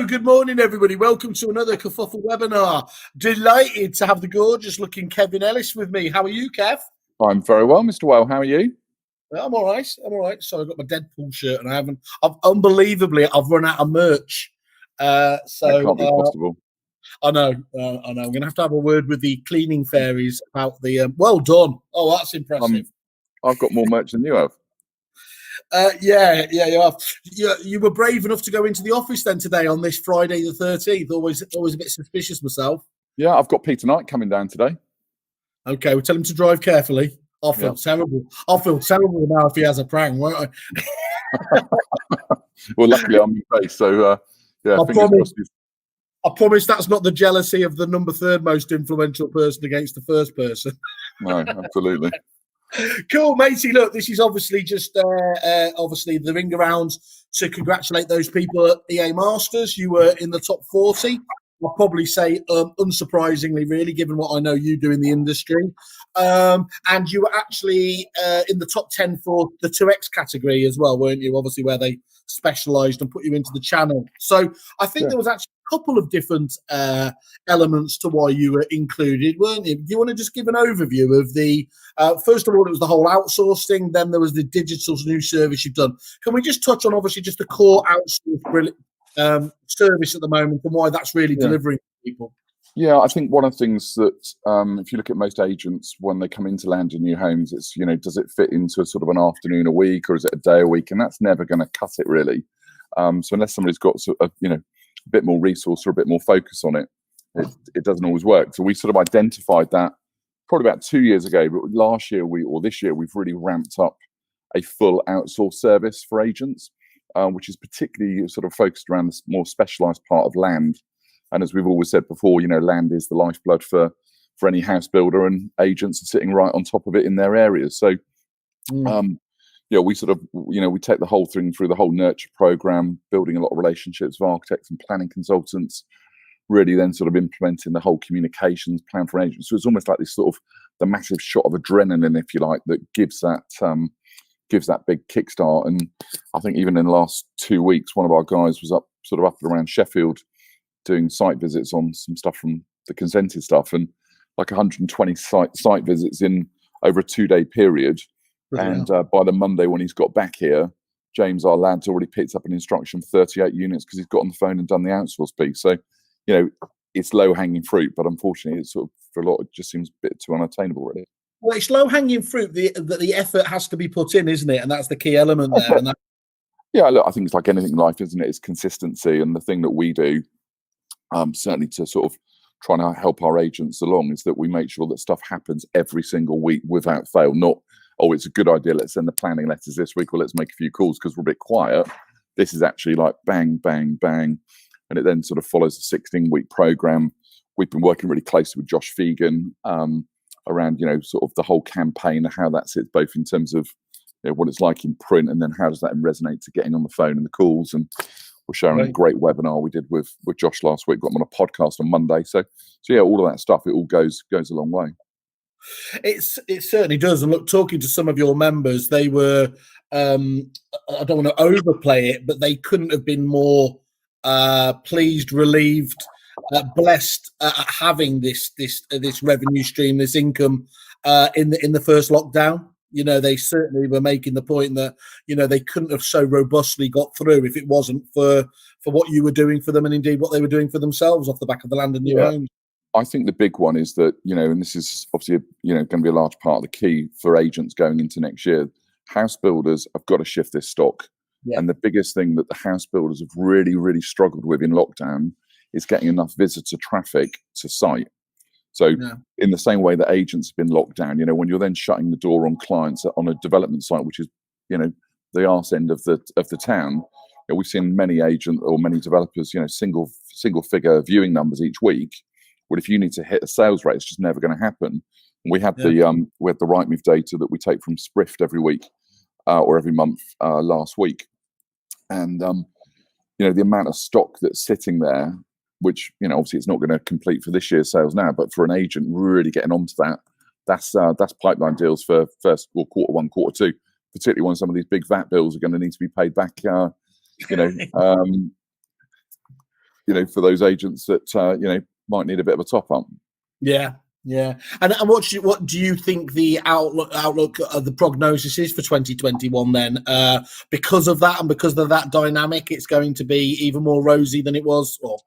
good morning, everybody. Welcome to another kerfuffle webinar. Delighted to have the gorgeous-looking Kevin Ellis with me. How are you, Kev? I'm very well, Mr. Well. How are you? I'm all right. So I've got my Deadpool shirt, and unbelievably, I've run out of merch. That can't be possible. I know. I'm going to have a word with the cleaning fairies about the. Well done. Oh, that's impressive. I've got more merch than you have. Yeah, you have. You were brave enough to go into the office then today on this Friday the 13th. Always a bit suspicious myself. Yeah, I've got Peter Knight coming down today. Okay, we'll tell him to drive carefully. I'll feel terrible. I'll feel terrible now if he has a prank, won't I? Well, luckily I'm in face, so yeah. I promise that's not the jealousy of the number third most influential person against the first person. No, absolutely. Cool, matey. Look, this is obviously just obviously the ring around to congratulate those people at EA Masters. You were in the top 40. I'll probably say unsurprisingly, really, given what I know you do in the industry. And you were actually in the top 10 for the 2X category as well, weren't you? Obviously, where they specialised and put you into the channel. So I think there was actually a couple of different elements to why you were included, weren't you? Do you want to just give an overview of the, first of all, it was the whole outsource thing, then there was the digital new service you've done. Can we just touch on, obviously, just the core outsource service at the moment and why that's really delivering to people? Yeah, I think one of the things that if you look at most agents when they come into Land&New homes, it's, does it fit into a sort of an afternoon a week or is it a day a week? And that's never going to cut it, really. So unless somebody's got a bit more resource or a bit more focus on it, it doesn't always work. So we sort of identified that probably about 2 years ago, but this year we've really ramped up a full outsource service for agents, which is particularly sort of focused around this more specialised part of land. And as we've always said before, land is the lifeblood for any house builder, and agents are sitting right on top of it in their areas. So, we sort of, we take the whole thing through the whole nurture program, building a lot of relationships with architects and planning consultants, really then sort of implementing the whole communications plan for agents. So it's almost like this sort of the massive shot of adrenaline, if you like, that gives that big kickstart. And I think even in the last 2 weeks, one of our guys was up and around Sheffield doing site visits on some stuff from the consented stuff, and like 120 site visits in over a 2-day period. And by the Monday when he's got back here, James, our lad's already picked up an instruction for 38 units because he's got on the phone and done the outsource piece. So, it's low hanging fruit, but unfortunately, it's sort of for a lot, it just seems a bit too unattainable, really. Well, it's low hanging fruit that the effort has to be put in, isn't it? And that's the key element there. And yeah, look, I think it's like anything in life, isn't it? It's consistency, and the thing that we do, certainly to sort of trying to help our agents along, is that we make sure that stuff happens every single week without fail. Not, it's a good idea, let's send the planning letters this week, or let's make a few calls because we're a bit quiet. This is actually like bang, bang, bang. And it then sort of follows a 16-week program. We've been working really closely with Josh Fegan around, sort of the whole campaign, how that sits both in terms of what it's like in print, and then how does that resonate to getting on the phone and the calls. And we're sharing a great webinar we did with Josh last week. Got him on a podcast on Monday. So yeah, all of that stuff, it all goes a long way. It certainly does. And look, talking to some of your members, they were I don't want to overplay it, but they couldn't have been more pleased, relieved, blessed at having this revenue stream, this income in the first lockdown. They certainly were making the point that they couldn't have so robustly got through if it wasn't for what you were doing for them, and indeed what they were doing for themselves off the back of the Land&New homes. I think the big one is that and this is obviously going to be a large part of the key for agents going into next year. House builders have got to shift this stock. Yeah. And the biggest thing that the house builders have really, really struggled with in lockdown is getting enough visitor traffic to site. So in the same way that agents have been locked down, when you're then shutting the door on clients on a development site, which is, the arse end of the town, we've seen many agents or many developers, single figure viewing numbers each week. Well, if you need to hit a sales rate, it's just never going to happen. And we had the Rightmove data that we take from Sprift every week or every month last week. And, the amount of stock that's sitting there, which, obviously it's not going to complete for this year's sales now, but for an agent really getting onto that's pipeline deals for quarter one, quarter two, particularly when some of these big VAT bills are going to need to be paid back, for those agents that might need a bit of a top up. Yeah, yeah. And what do you think the outlook of the prognosis is for 2021 then? Because of that and because of that dynamic, it's going to be even more rosy than it was, or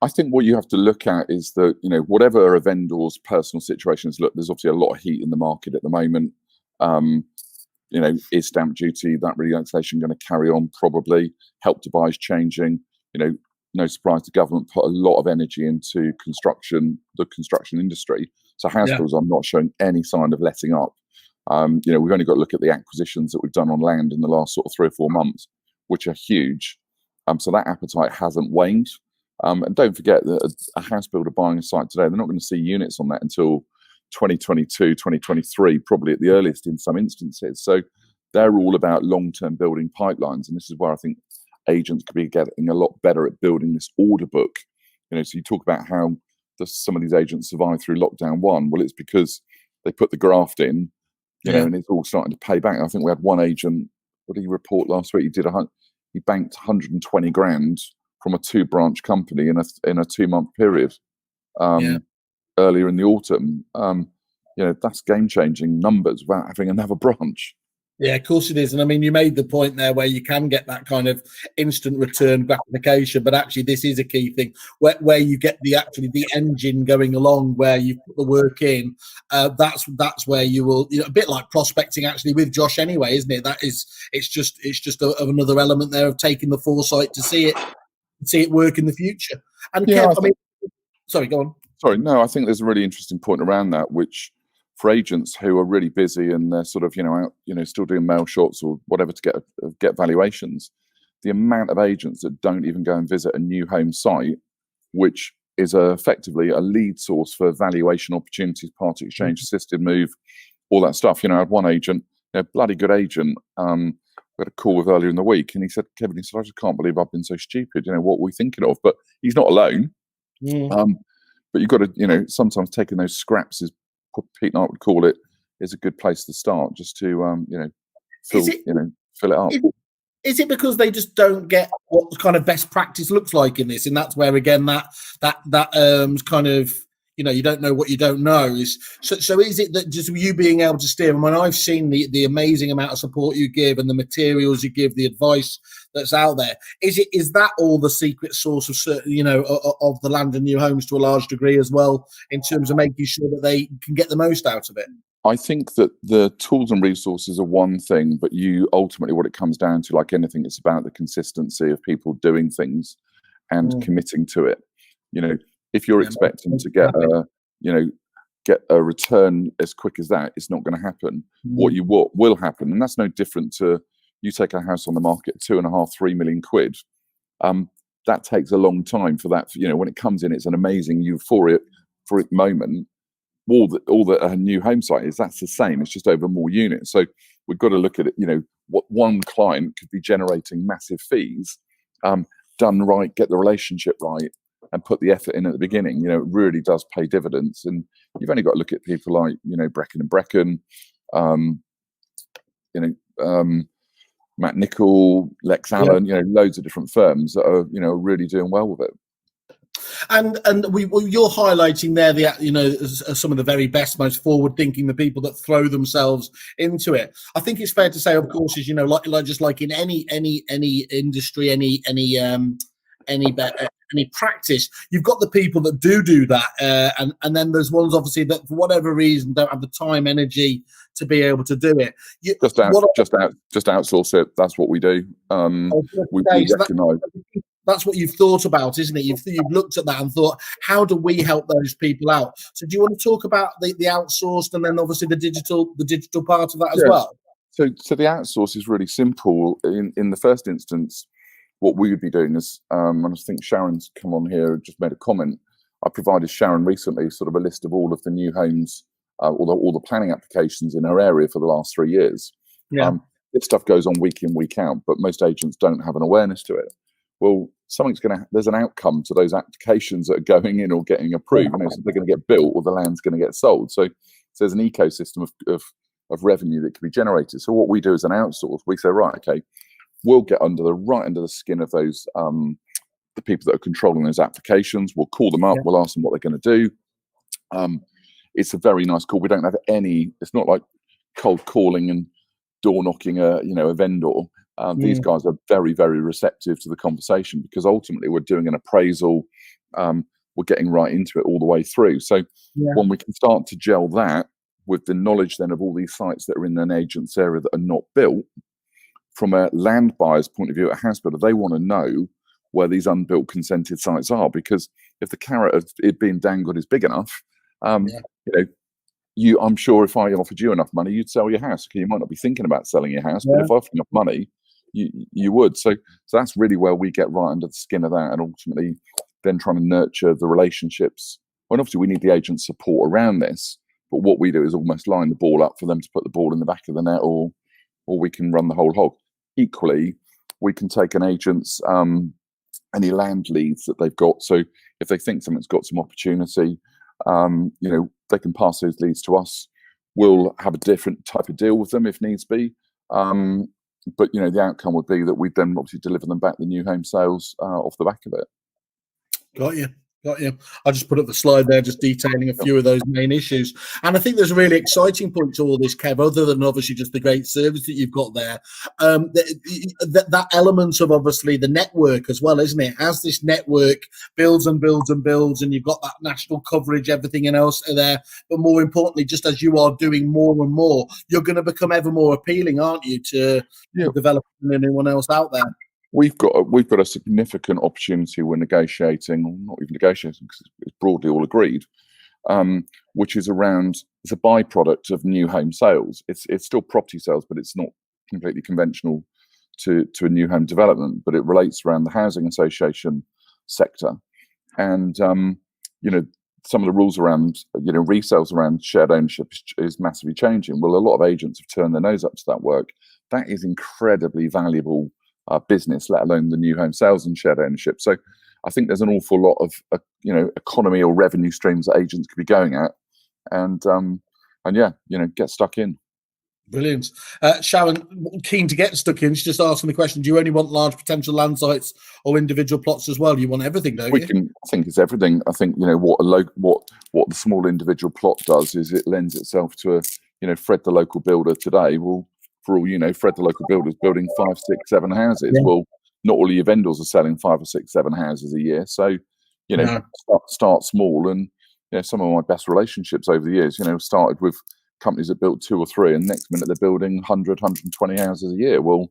I think what you have to look at is that, whatever a vendor's personal situation is, look, there's obviously a lot of heat in the market at the moment. Is stamp duty, that relaxation, going to carry on? Probably. Help to Buy is changing. No surprise, the government put a lot of energy into the construction industry. So house builders are not showing any sign of letting up. We've only got to look at the acquisitions that we've done on land in the last sort of 3 or 4 months, which are huge. So that appetite hasn't waned. And don't forget that a house builder buying a site today, they're not going to see units on that until 2022, 2023, probably at the earliest in some instances. So they're all about long-term building pipelines. And this is where I think agents could be getting a lot better at building this order book. So you talk about how some of these agents survived through lockdown 1. Well, it's because they put the graft in, and it's all starting to pay back. I think we had one agent, what did he report last week? He banked 120 grand from a 2-branch company in a 2-month period earlier in the autumn. That's game-changing numbers without having another branch. Yeah, of course it is. And I mean, you made the point there where you can get that kind of instant return gratification, but actually this is a key thing where you get the engine going along, where you put the work in. That's where you will, a bit like prospecting actually with Josh anyway, isn't it? It's just another element there of taking the foresight to see it work in the future. And Kev, sorry, go on. Sorry, no, I think there's a really interesting point around that, which for agents who are really busy and they're sort of, out, still doing mail shots or whatever to get valuations, the amount of agents that don't even go and visit a new home site, which is effectively a lead source for valuation opportunities, part exchange, assisted move, all that stuff. I had one agent, bloody good agent, we had a call with earlier in the week, and he said, Kevin, I just can't believe I've been so stupid. What are we thinking of? But he's not alone. But you've got to, sometimes taking those scraps, as Pete and I would call it, is a good place to start, just to, fill it up. Is it because they just don't get what kind of best practice looks like in this, and that's where again that kind of, you don't know what you don't know is. So is it that just you being able to steer? I mean, I've seen the amazing amount of support you give and the materials you give, the advice that's out there. Is that all the secret source of certain, of the Land&New homes to a large degree as well, in terms of making sure that they can get the most out of it? I think that the tools and resources are one thing, but ultimately what it comes down to, like anything, it's about the consistency of people doing things and committing to it. If you're expecting to get a return as quick as that, it's not going to happen. What will happen, and that's no different to you take a house on the market, 2.5-3 million quid. That takes a long time for that. When it comes in, it's an amazing euphoric moment. All that a new home site is, that's the same. It's just over more units. So we've got to look at it. What one client could be generating massive fees, done right, get the relationship right, and put the effort in at the beginning. It really does pay dividends. And you've only got to look at people like Brecken and Brecken, Matt Nicol, Lex Allen, loads of different firms that are really doing well with it. And you're highlighting there some of the very best, most forward-thinking, the people that throw themselves into it. I think it's fair to say, of course, as like just like in any industry, any practice, you've got the people that do that, and then there's ones obviously that for whatever reason don't have the time, energy to be able to do it. Just outsource it. That's what we do. We recognise. That's what you've thought about, isn't it? You've looked at that and thought, how do we help those people out? So do you want to talk about the outsourced and then obviously the digital part of that as well? So the outsource is really simple. In the first instance, what we would be doing is, and I think Sharon's come on here and just made a comment. I provided Sharon recently sort of a list of all of the new homes, all the planning applications in her area for the last 3 years. This stuff goes on week in, week out, but most agents don't have an awareness to it. Well, there's an outcome to those applications that are going in or getting approved. So they're going to get built or the land's going to get sold. So there's an ecosystem of revenue that can be generated. So what we do as an outsource, we say, right, okay, we'll get right under the skin of those the people that are controlling those applications. We'll call them up. Yeah. We'll ask them what they're going to do. It's a very nice call. We don't have any. It's not like cold calling and door knocking a vendor. These guys are very, very receptive to the conversation, because ultimately we're doing an appraisal. We're getting right into it all the way through. So when we can start to gel that with the knowledge then of all these sites that are in an agent's area that are not built, from a land buyer's point of view, a house builder, they want to know where these unbuilt consented sites are, because if the carrot of it being dangled is big enough, I'm sure if I offered you enough money, you'd sell your house. You might not be thinking about selling your house, but if I offered enough money, you would. So that's really where we get right under the skin of that, and ultimately then trying to nurture the relationships. And obviously we need the agent support around this, but what we do is almost line the ball up for them to put the ball in the back of the net, or we can run the whole hog. Equally, we can take an agent's any land leads that they've got. So if they think something's got some opportunity, they can pass those leads to us. We'll have a different type of deal with them if needs be. But the outcome would be that we then obviously deliver them back the new home sales off the back of it. Got you. I just put up the slide there, just detailing a few of those main issues. And I think there's a really exciting point to all this, Kev, other than obviously just the great service that you've got there. That element of obviously the network as well, isn't it? As this network builds and builds and builds, and you've got that national coverage, everything else there. But more importantly, just as you are doing more and more, you're going to become ever more appealing, aren't you, to develop anyone else out there? We've got a significant opportunity. We're negotiating, or not even negotiating, because it's broadly all agreed, which is around, it's a byproduct of new home sales. It's still property sales, but it's not completely conventional to a new home development, but it relates around the housing association sector. And some of the rules around resales around shared ownership is massively changing. Well, a lot of agents have turned their nose up to that work. That is incredibly valuable business, let alone the new home sales and shared ownership. So I think there's an awful lot of economy or revenue streams that agents could be going at, and get stuck in. Brilliant. Sharon, keen to get stuck in. She's just asking the question: do you only want large potential land sites or individual plots as well? You want everything, don't you? I think it's everything. I think what the small individual plot does is it lends itself to Fred the local builder today. Well, for all Fred the local builder is building 5, 6, 7 houses. Yeah. Well, not all of your vendors are selling 5 or 6, 7 houses a year. So start small. And some of my best relationships over the years started with companies that built 2 or 3, and next minute they're building 100, 120 houses a year. Well,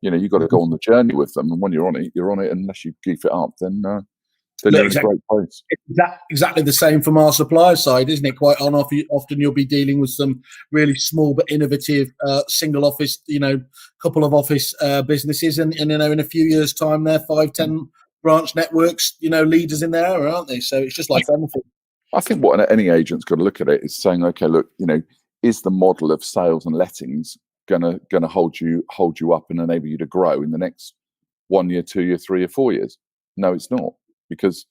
you've got to go on the journey with them, and when you're on it, unless you goof it up, then you're in a great place. Exactly the same from our supplier side, isn't it? Quite often you'll be dealing with some really small but innovative single office, couple of office businesses, and in a few years' time, they're 5, 10 branch networks, leaders in there, aren't they? So it's just like anything. I think what any agent's got to look at it is saying, okay, look, is the model of sales and lettings gonna hold you up and enable you to grow in the next 1 year, 2 year, 3 or 4 years? No, it's not, because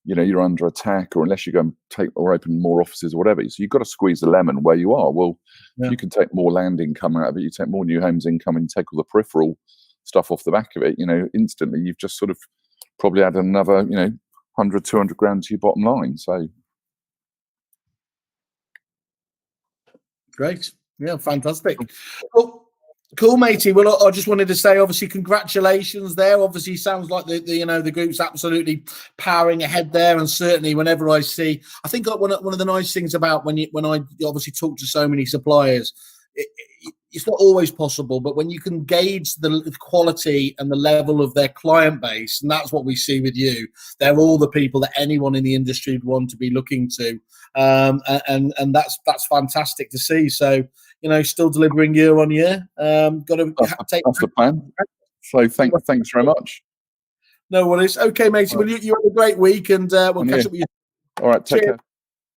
you're under attack, or unless you go and take or open more offices or whatever. So you've got to squeeze the lemon where you are. Well, you can take more land income out of it, you take more new homes income, and take all the peripheral stuff off the back of it. Instantly you've just sort of probably added another 100, 200 grand to your bottom line. So great. Yeah, fantastic. Cool, matey. Well, I just wanted to say, obviously, congratulations there. Obviously, sounds like the group's absolutely powering ahead there, and certainly whenever I see, I think one of the nice things about when I obviously talk to so many suppliers, it's not always possible, but when you can gauge the quality and the level of their client base, and that's what we see with you, they're all the people that anyone in the industry would want to be looking to, and that's fantastic to see. So, still delivering year on year. Got to take. That's the plan. So thanks very much. No worries. Okay, matey. Well, you have a great week, and we'll catch up with you. All right. Take care.